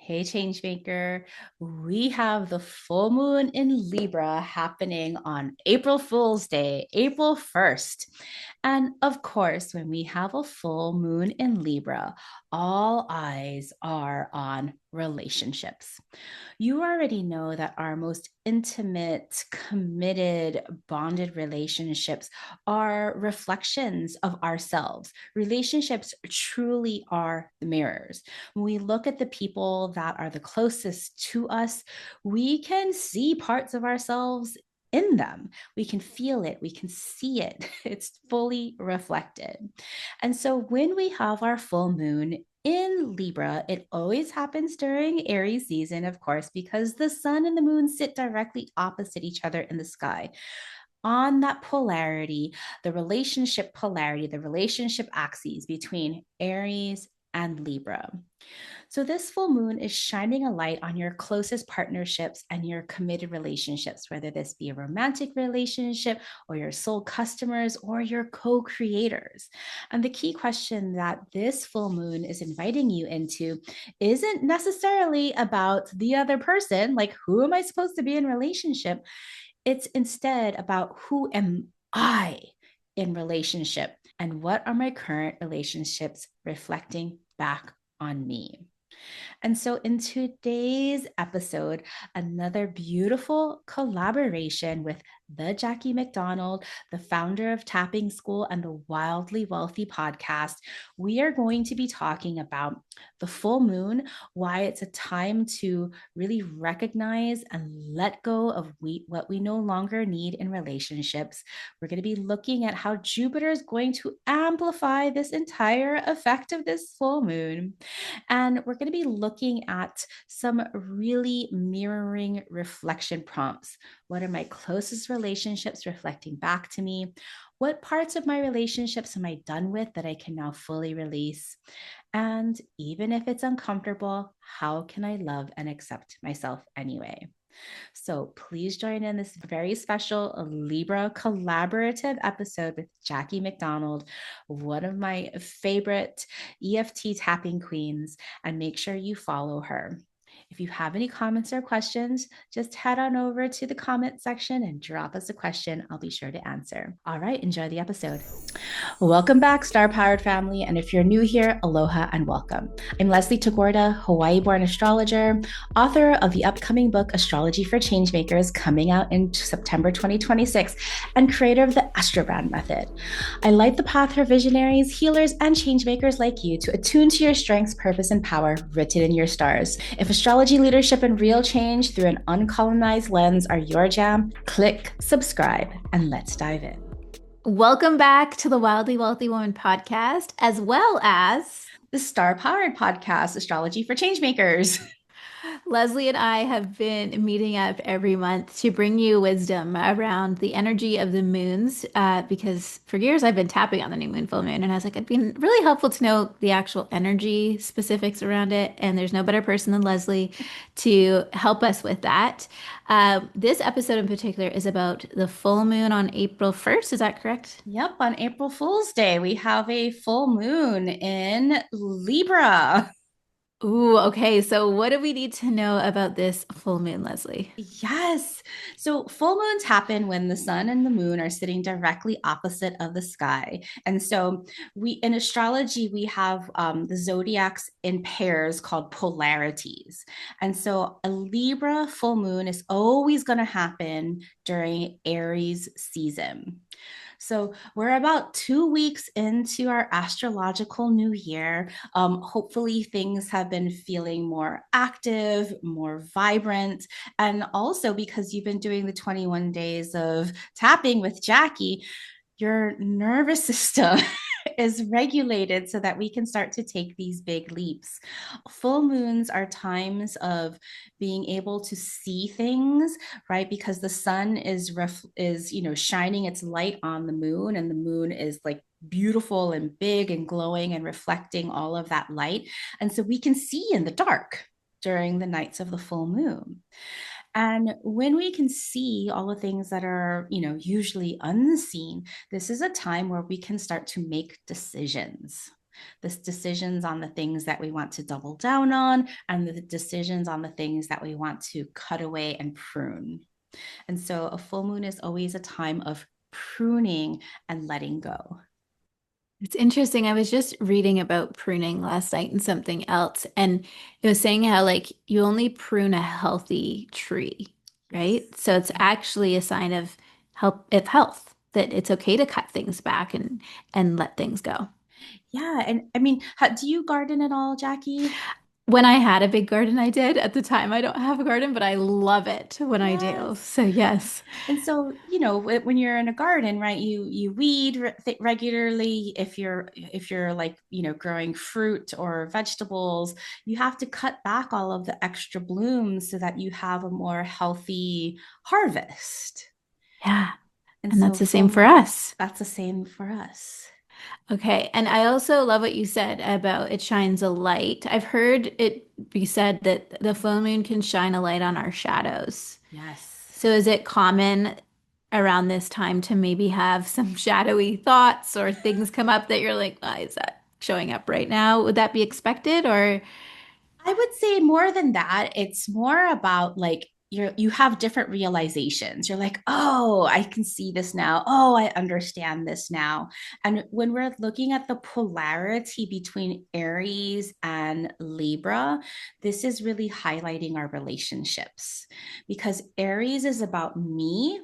Hey, Changemaker. We have the full moon in Libra happening on April Fool's Day, April 1st. And of course, when we have a full moon in Libra, all eyes are on relationships. You already know that our most intimate, committed, bonded relationships are reflections of ourselves. Relationships truly are the mirrors. When we look at the people that are the closest to us, we can see parts of ourselves in them. We can feel it, we can see it. It's fully reflected. And so when we have our full moon in Libra, it always happens during Aries season, of course, because the sun and the moon sit directly opposite each other in the sky. On that polarity, the relationship axes between Aries and Libra. So, this full moon is shining a light on your closest partnerships and your committed relationships, whether this be a romantic relationship or your soul customers or your co creators. And the key question that this full moon is inviting you into isn't necessarily about the other person, like who am I supposed to be in relationship? It's instead about who am I in relationship and what are my current relationships reflecting back on me. And so, in today's episode, another beautiful collaboration with the Jackie McDonald, the founder of Tapping School and the Wildly Wealthy podcast, we are going to be talking about the full moon, why it's a time to really recognize and let go of what we no longer need in relationships. We're going to be looking at how Jupiter is going to amplify this entire effect of this full moon. And we're going to be looking at some really mirroring reflection prompts. What are my closest relationships reflecting back to me? What parts of my relationships am I done with that I can now fully release? And even if it's uncomfortable, how can I love and accept myself anyway? So please join in this very special Libra collaborative episode with Jackie McDonald, one of my favorite EFT tapping queens, and make sure you follow her. If you have any comments or questions, just head on over to the comment section and drop us a question. I'll be sure to answer. All right, enjoy the episode. Welcome back, Star Powered family. And if you're new here, aloha and welcome. I'm Leslie Tagorda, Hawaii born astrologer, author of the upcoming book Astrology for Changemakers, coming out in September 2026, and creator of the Astrobrand Method. I light the path for visionaries, healers, and changemakers like you to attune to your strengths, purpose, and power written in your stars. If astrology, leadership, and real change through an uncolonized lens are your jam, click subscribe and let's dive in. Welcome back to the Wildly Wealthy Woman podcast, as well as the Star Powered podcast, Astrology for Changemakers. Leslie and I have been meeting up every month to bring you wisdom around the energy of the moons, because for years I've been tapping on the new moon, full moon, and I was like, it'd be really helpful to know the actual energy specifics around it. And there's no better person than Leslie to help us with that. This episode in particular is about the full moon on April 1st. Is that correct? Yep, on April Fool's Day, we have a full moon in Libra. Ooh, okay. So what do we need to know about this full moon, Leslie? Yes. So full moons happen when the sun and the moon are sitting directly opposite of the sky. And so we in astrology, we have the zodiacs in pairs called polarities. And so a Libra full moon is always going to happen during Aries season. So we're about 2 weeks into our astrological new year. Hopefully, things have been feeling more active, more vibrant. And also because you've been doing the 21 days of tapping with Jackie, your nervous system is regulated so that we can start to take these big leaps. Full moons are times of being able to see things, right? Because the sun is shining its light on the moon, and the moon is like beautiful and big and glowing and reflecting all of that light. And so we can see in the dark during the nights of the full moon. And when we can see all the things that are, usually unseen, this is a time where we can start to make decisions. This decisions on the things that we want to double down on, and the decisions on the things that we want to cut away and prune. And so a full moon is always a time of pruning and letting go. It's interesting. I was just reading about pruning last night and something else, and it was saying how like you only prune a healthy tree, right? Yes. So it's actually a sign of health, that it's okay to cut things back and let things go. Yeah. And I mean, do you garden at all, Jackie? When I had a big garden, I did. At the time, I don't have a garden, but I love it when I do. Yes. So yes. And so, when you're in a garden, right, you weed regularly. If you're like, growing fruit or vegetables, you have to cut back all of the extra blooms so that you have a more healthy harvest. Yeah. And And so that's the same for full us. that's the same for us. Okay. And I also love what you said about it shines a light. I've heard it be said that the full moon can shine a light on our shadows. Yes. So is it common around this time to maybe have some shadowy thoughts or things come up that you're like, why is that showing up right now? Would that be expected or? I would say more than that, it's more about like you have different realizations. You're like, oh, I can see this now. Oh, I understand this now. And when we're looking at the polarity between Aries and Libra, this is really highlighting our relationships because Aries is about me.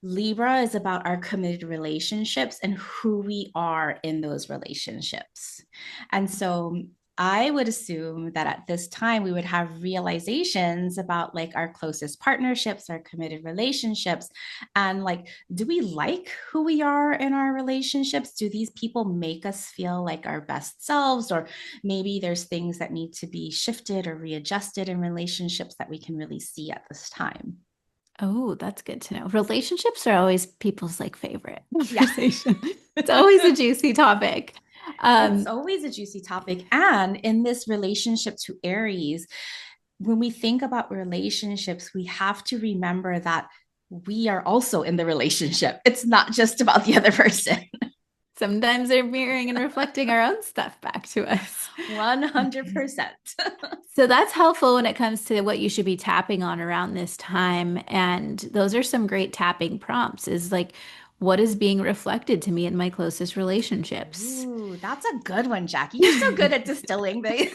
Libra is about our committed relationships and who we are in those relationships. And so I would assume that at this time we would have realizations about like our closest partnerships, our committed relationships, and like, do we like who we are in our relationships? Do these people make us feel like our best selves? Or maybe there's things that need to be shifted or readjusted in relationships that we can really see at this time. Oh, that's good to know. Relationships are always people's like favorite Yeah. conversation. It's always a juicy topic. It's Um, always a juicy topic. And in this relationship to Aries, when we think about relationships, we have to remember that we are also in the relationship. It's not just about the other person. Sometimes they're mirroring and reflecting our own stuff back to us. Okay. 100%. So that's helpful when it comes to what you should be tapping on around this time. And those are some great tapping prompts is like, what is being reflected to me in my closest relationships? Ooh, that's a good one, Jackie. You're so good at distilling these.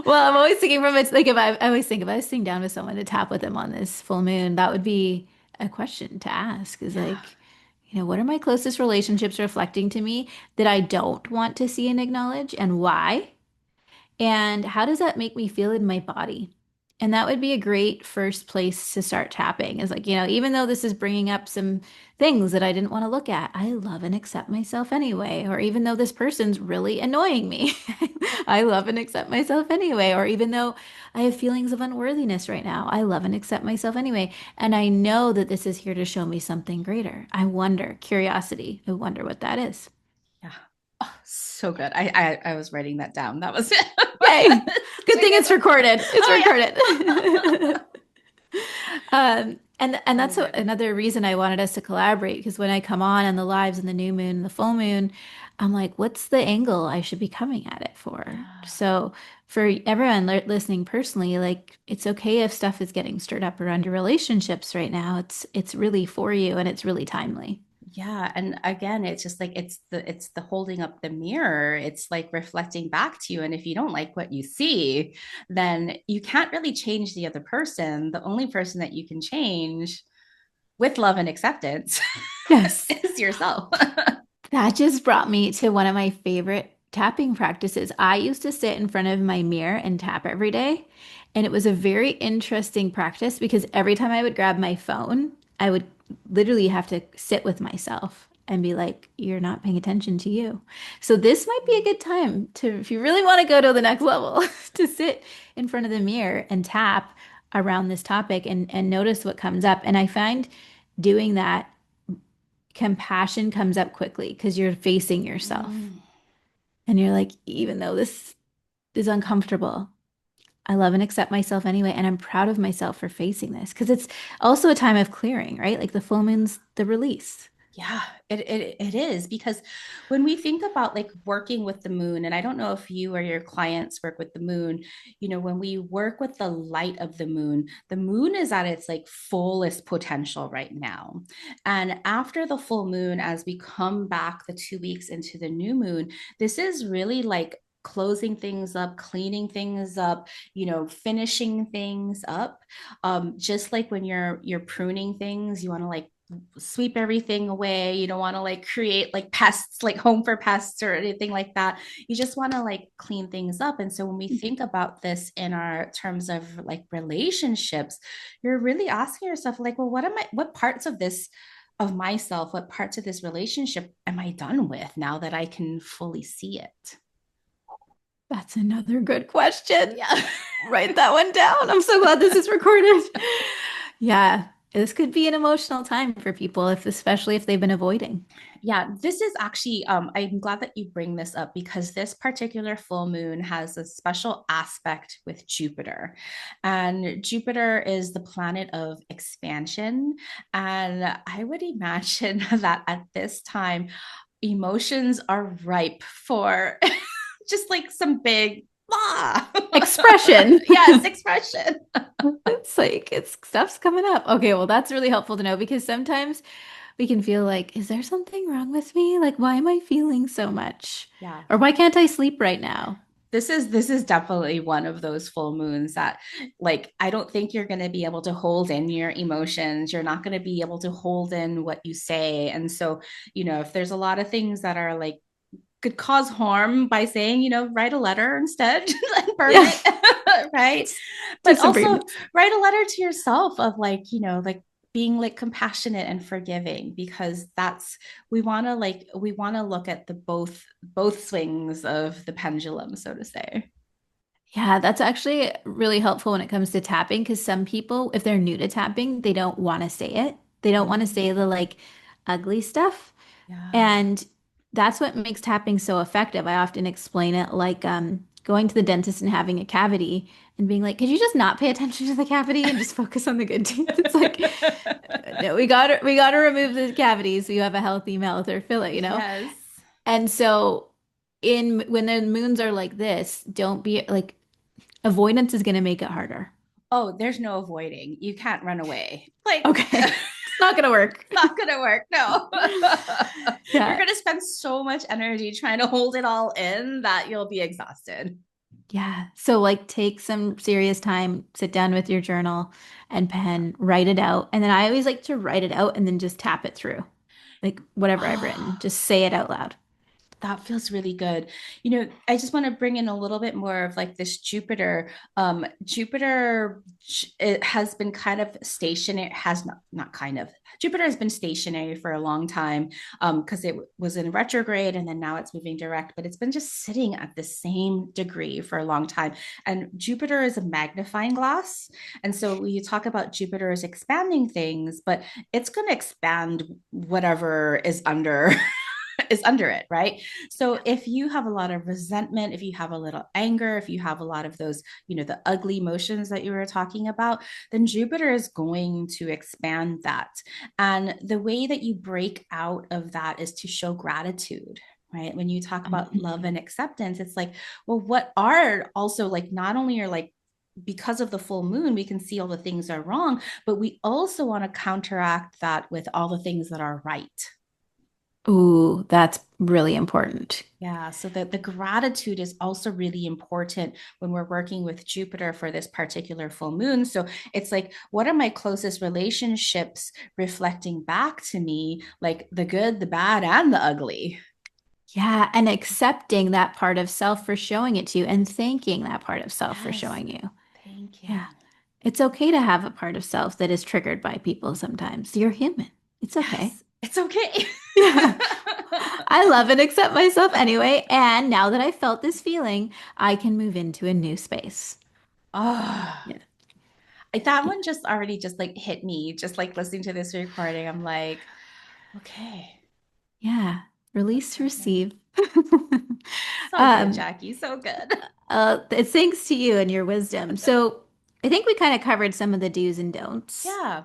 Well, I'm always thinking from it's like if I always think if I was sitting down with someone to tap with them on this full moon, that would be a question to ask is Yeah. like, what are my closest relationships reflecting to me that I don't want to see and acknowledge and why? And how does that make me feel in my body? And that would be a great first place to start tapping is like, even though this is bringing up some things that I didn't want to look at, I love and accept myself anyway. Or even though this person's really annoying me, I love and accept myself anyway. Or even though I have feelings of unworthiness right now, I love and accept myself anyway. And I know that this is here to show me something greater. I wonder, curiosity, I wonder what that is. Yeah. Oh, so good. I was writing that down. That was it. Yay. Good thing Doing it's it. recorded. It's Oh recorded. yeah. And So that's good. another reason I wanted us to collaborate because when I come on the lives and the new moon and the full moon, I'm like, what's the angle I should be coming at it for? Yeah. So for everyone listening personally, like it's okay if stuff is getting stirred up around your relationships right now. It's really for you and it's really timely. Yeah, and again, it's just like it's the holding up the mirror. It's like reflecting back to you. And if you don't like what you see, then you can't really change the other person. The only person that you can change with love and acceptance Yes. is yourself. That just brought me to one of my favorite tapping practices. I used to sit in front of my mirror and tap every day. And it was a very interesting practice because every time I would grab my phone, I would literally have to sit with myself and be like, you're not paying attention to you. So this might be a good time to, if you really want to go to the next level, to sit in front of the mirror and tap around this topic and notice what comes up. And I find doing that compassion comes up quickly because you're facing yourself Mm. and you're like, even though this is uncomfortable, I love and accept myself anyway. And I'm proud of myself for facing this because it's also a time of clearing, right? Like the full moon's the release. Yeah, it is because when we think about like working with the moon, and I don't know if you or your clients work with the moon, when we work with the light of the moon is at its like fullest potential right now. And after the full moon, as we come back the 2 weeks into the new moon, this is really like closing things up, cleaning things up, finishing things up. Just like when you're pruning things, you want to like sweep everything away. You don't want to like create like pests, like home for pests or anything like that. You just want to like clean things up. And so when we think about this in our terms of like relationships, you're really asking yourself, like, well, what parts of this of myself, what parts of this relationship am I done with now that I can fully see it? That's another good question. Yeah. Write that one down. I'm so glad this is recorded. Yeah, this could be an emotional time for people, if especially if they've been avoiding. Yeah, this is actually, I'm glad that you bring this up because this particular full moon has a special aspect with Jupiter. And Jupiter is the planet of expansion. And I would imagine that at this time, emotions are ripe for just like some big, ah, Expression. yes, expression. It's like it's stuff's coming up. Okay, well, that's really helpful to know because sometimes we can feel like, is there something wrong with me? Like, why am I feeling so much? Yeah. Or why can't I sleep right now? This is definitely one of those full moons that like I don't think you're going to be able to hold in your emotions. You're not going to be able to hold in what you say. And so, if there's a lot of things that are like could cause harm by saying, write a letter instead and burn Yeah, it, right? do But some also braveness. write a letter to yourself of like, like being like compassionate and forgiving because that's we want to look at the both swings of the pendulum, so to say. Yeah, that's actually really helpful when it comes to tapping because some people, if they're new to tapping, they don't want to say it. They don't want to Mm, say the like ugly stuff. yeah. And that's what makes tapping so effective. I often explain it like going to the dentist and having a cavity and being like, could you just not pay attention to the cavity and just focus on the good teeth? It's like, no, we gotta remove the cavities so you have a healthy mouth or fill it, you know? Yes. And so in when the moons are like this, don't be like avoidance is gonna make it harder. Oh, there's no avoiding. You can't run away. Like Okay. It's not gonna work. not gonna work. No. You're Yeah. gonna spend so much energy trying to hold it all in that you'll be exhausted. Yeah. So like take some serious time, sit down with your journal and pen, write it out. And then I always like to write it out and then just tap it through. Like whatever I've written, Oh, just say it out loud. that feels really good. I just want to bring in a little bit more of like this Jupiter. Jupiter, it has been kind of stationary, has not kind of. Jupiter has been stationary for a long time because it was in retrograde and then now it's moving direct, but it's been just sitting at the same degree for a long time. And Jupiter is a magnifying glass. And so you talk about Jupiter is expanding things, but it's going to expand whatever is under is under it, right? So if you have a lot of resentment, if you have a little anger, if you have a lot of those, the ugly emotions that you were talking about, then Jupiter is going to expand that. And the way that you break out of that is to show gratitude. Right. When you talk about love Mhm. and acceptance, it's like, well, what are also like not only are like because of the full moon, we can see all the things are wrong, but we also want to counteract that with all the things that are right. Ooh, that's really important. Yeah, so the gratitude is also really important when we're working with Jupiter for this particular full moon. So it's like, what are my closest relationships reflecting back to me, like the good, the bad, and the ugly? Yeah, and accepting that part of self for showing it to you and thanking that part of self for Yes, showing you. thank you. Yeah. It's okay to have a part of self that is triggered by people sometimes. You're human. It's okay. Yes, it's okay. Yeah. I love and accept myself anyway. And now that I felt this feeling, I can move into a new space. Oh, Yeah. that one just already just like hit me, just like listening to this recording. I'm like, okay, Yeah. Release, okay. receive. So good, Um, Jackie. So good. it's thanks to you and your wisdom. So I think we kind of covered some of the do's and don'ts. Yeah.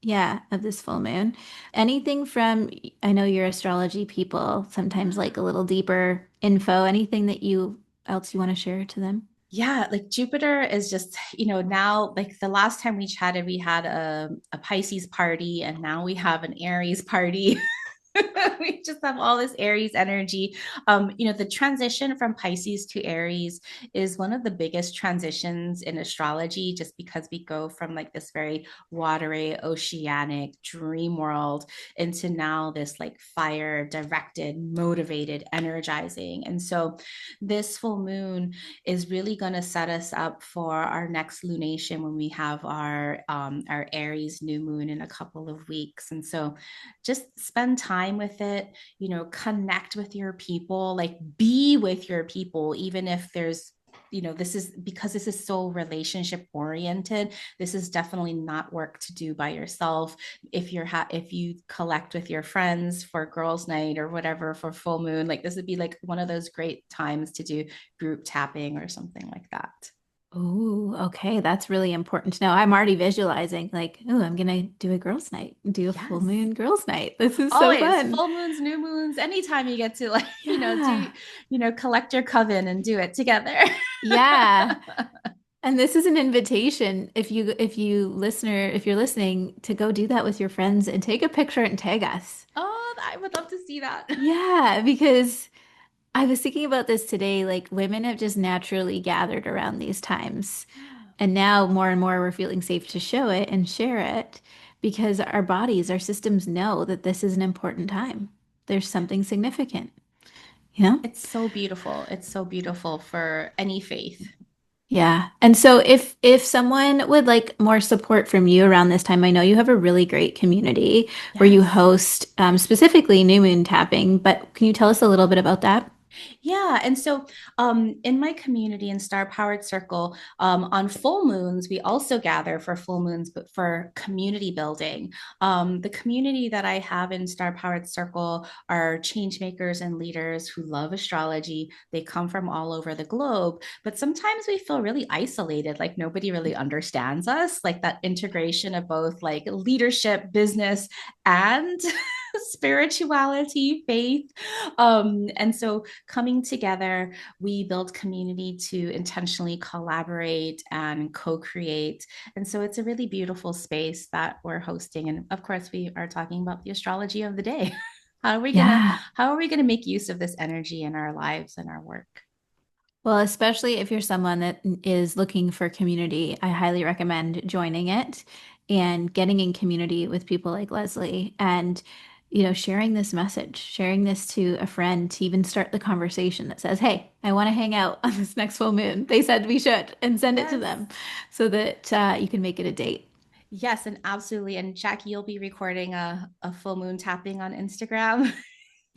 Yeah, of this full moon. Anything from, I know you're astrology people, sometimes like a little deeper info, anything that you else you want to share to them? Yeah, like Jupiter is just, now like the last time we chatted, we had a Pisces party and now we have an Aries party. We just have all this Aries energy. The transition from Pisces to Aries is one of the biggest transitions in astrology, just because we go from like this very watery, oceanic dream world into now this like fire directed, motivated, energizing. And so this full moon is really going to set us up for our next lunation when we have our Aries new moon in a couple of weeks. And so just spend time with it, connect with your people, like be with your people, even if there's this is because this is so relationship oriented. This is definitely not work to do by yourself. If you collect with your friends for girls night or whatever for full moon, like this would be like one of those great times to do group tapping or something like that. Oh, okay. That's really important to know. I'm already visualizing like, oh, I'm gonna do a girls' night, do a full Yes, moon girls' night. This is so always fun. full moons, new moons, anytime you get to like do Yeah. collect your coven and do it together. Yeah. And this is an invitation if you're listening to go do that with your friends and take a picture and tag us. Oh, I would love to see that. Yeah, because I was thinking about this today, like women have just naturally gathered around these times. And now more and more we're feeling safe to show it and share it because our bodies, our systems know that this is an important time. There's something significant, you know? It's so beautiful. It's so beautiful for any faith. Yeah. And so if someone would like more support from you around this time, I know you have a really great community where you Yes. host specifically new moon tapping, but can you tell us a little bit about that? Yeah. And so in my community in Star Powered Circle, on full moons, we also gather for full moons, but for community building. The community that I have in Star Powered Circle are change makers and leaders who love astrology. They come from all over the globe, but sometimes we feel really isolated, like nobody really understands us, like that integration of both like leadership, business, and spirituality, faith. And so coming together, we build community to intentionally collaborate and co-create. And so it's a really beautiful space that we're hosting. And of course, we are talking about the astrology of the day. Yeah. How are we gonna make use of this energy in our lives and our work? Well, especially if you're someone that is looking for community, I highly recommend joining it and getting in community with people like Leslie and, sharing this message, sharing this to a friend to even start the conversation that says, hey, I want to hang out on this next full moon. They said we should, and send it to Yes. them so that you can make it a date. Yes, and absolutely. And Jackie, you'll be recording a full moon tapping on Instagram,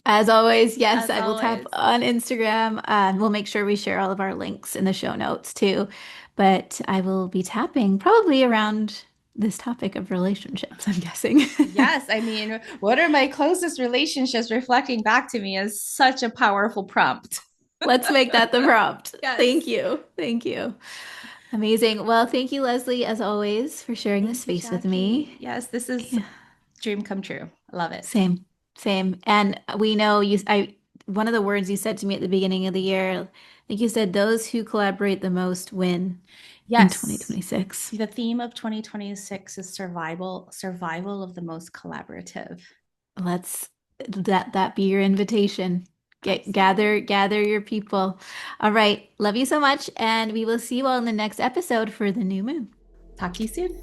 As always, yes, as I will tap always. on Instagram. We'll make sure we share all of our links in the show notes too. But I will be tapping probably around this topic of relationships, I'm guessing. Yes, I mean, what are my closest relationships reflecting back to me is such a powerful prompt. Let's make that the prompt. Yes. Thank you. Thank you. Amazing. Well, thank you, Leslie, as always, for sharing this Thank you, space with Jackie. me. Yes, this is Yeah, dream come true. I love it. same, same. And we know one of the words you said to me at the beginning of the year, I think you said those who collaborate the most win in Yes. 2026. The theme of 2026 is survival of the most collaborative. Let's that be your invitation. Absolutely. Gather your people. All right. Love you so much, and we will see you all in the next episode for the new moon. Talk to you soon.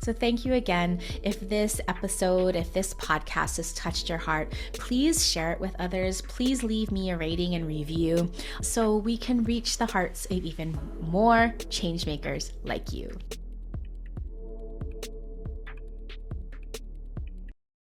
So, thank you again. If this episode, if this podcast has touched your heart, please share it with others. Please leave me a rating and review so we can reach the hearts of even more change makers like you.